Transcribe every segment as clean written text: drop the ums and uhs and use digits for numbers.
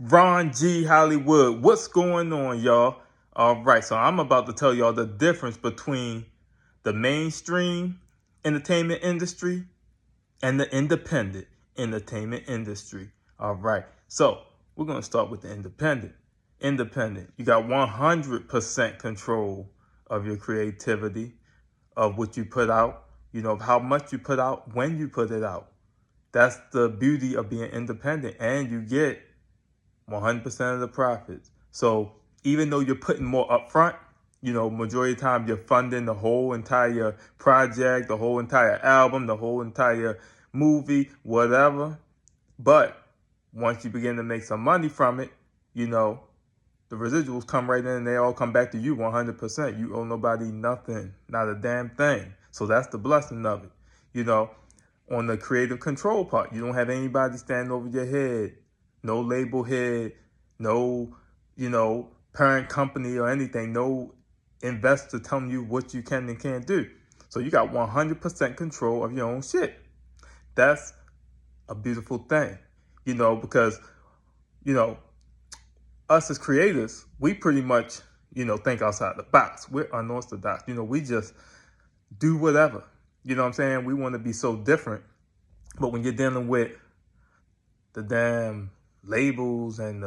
Ron G. Hollywood. What's going on, y'all? All right, so I'm about to tell y'all the difference between the mainstream entertainment industry and the independent entertainment industry. All right, so we're going to start with the independent. Independent, you got 100% control of your creativity, of what you put out, of how much you put out, when you put it out. That's the beauty of being independent, and you get 100% of the profits. So even though you're putting more upfront, majority of the time you're funding the whole entire project, the whole entire album, the whole entire movie, whatever. But once you begin to make some money from it, the residuals come right in and they all come back to you 100%. You owe nobody nothing, not a damn thing. So that's the blessing of it. On the creative control part, you don't have anybody standing over your head, no label head, no, parent company or anything, no investor telling you what you can and can't do. So you got 100% control of your own shit. That's a beautiful thing, because, us as creators, we pretty much, think outside the box. We're unorthodox. We just do whatever. You know what I'm saying? We want to be so different. But when you're dealing with the damn labels and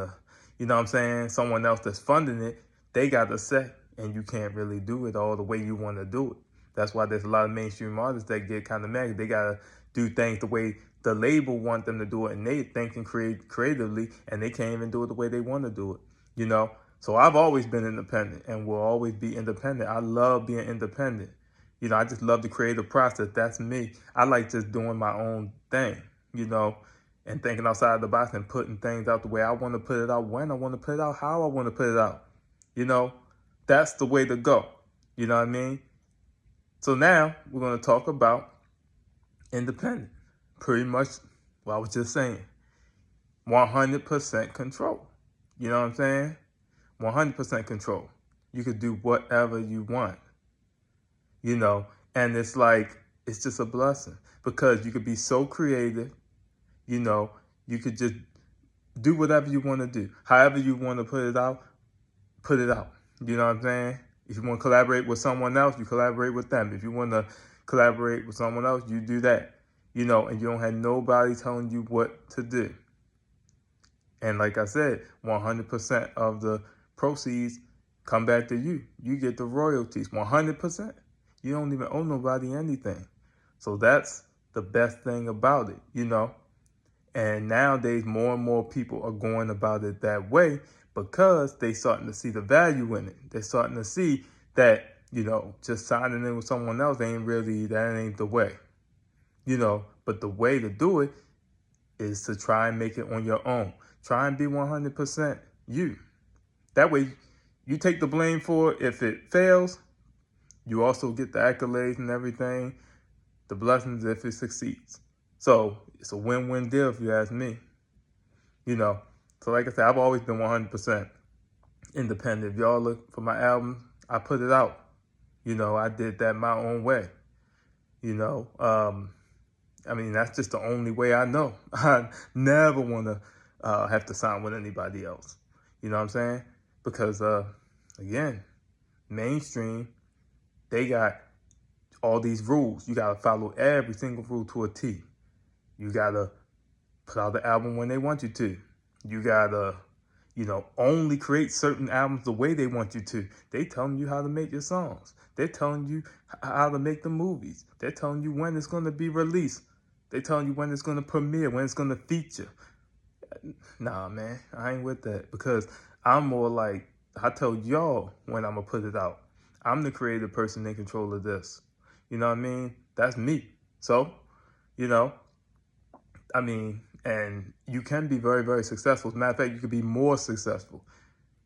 someone else that's funding it, they got to say, and you can't really do it all the way you want to do it. That's why there's a lot of mainstream artists that get kind of mad. They got to do things the way the label want them to do it, and they think and create creatively, and they can't even do it the way they want to do it, So I've always been independent and will always be independent. I love being independent. I just love the creative process. That's me. I like just doing my own thing, and thinking outside the box and putting things out the way I want to put it out, when I want to put it out, how I want to put it out. That's the way to go. You know what I mean? So now we're going to talk about independent. Pretty much what I was just saying. 100% control. You know what I'm saying? 100% control. You could do whatever you want. And it's just a blessing because you could be so creative, you could just do whatever you want to do. However you want to put it out, put it out. You know what I'm saying? If you want to collaborate with someone else, you collaborate with them. If you want to collaborate with someone else, you do that. And you don't have nobody telling you what to do. And like I said, 100% of the proceeds come back to you. You get the royalties, 100%. You don't even owe nobody anything. So that's the best thing about it, And nowadays, more and more people are going about it that way because they starting to see the value in it. They're starting to see that, just signing in with someone else that ain't the way. But the way to do it is to try and make it on your own. Try and be 100% you. That way, you take the blame for it. If it fails, you also get the accolades and everything, the blessings if it succeeds. So it's a win-win deal if you ask me. So like I said, I've always been 100% independent. If y'all look for my album, I put it out. I did that my own way. That's just the only way I know. I never want to have to sign with anybody else. You know what I'm saying? Because, again, mainstream, they got all these rules. You got to follow every single rule to a T. You got to put out the album when they want you to. You got to, only create certain albums the way they want you to. They telling you how to make your songs. They're telling you how to make the movies. They're telling you when it's going to be released. They're telling you when it's going to premiere, when it's going to feature. Nah, man, I ain't with that because I'm more like, I tell y'all when I'm going to put it out. I'm the creative person in control of this. You know what I mean? That's me. So, and you can be very, very successful. As a matter of fact, you could be more successful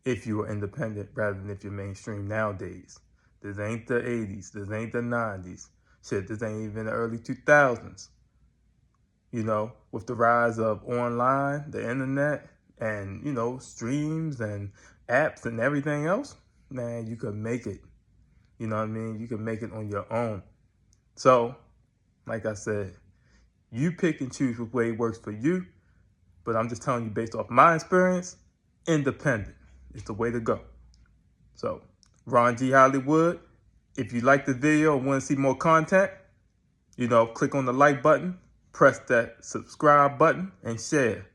if you are independent rather than if you're mainstream nowadays. This ain't the 80s. This ain't the 90s. Shit, this ain't even the early 2000s. With the rise of online, the internet, and, streams and apps and everything else, man, you could make it. You know what I mean? You can make it on your own. So, like I said, you pick and choose which way works for you. But I'm just telling you based off my experience, independent is the way to go. So, Ron G. Hollywood, if you like the video and want to see more content, click on the like button, press that subscribe button, and share.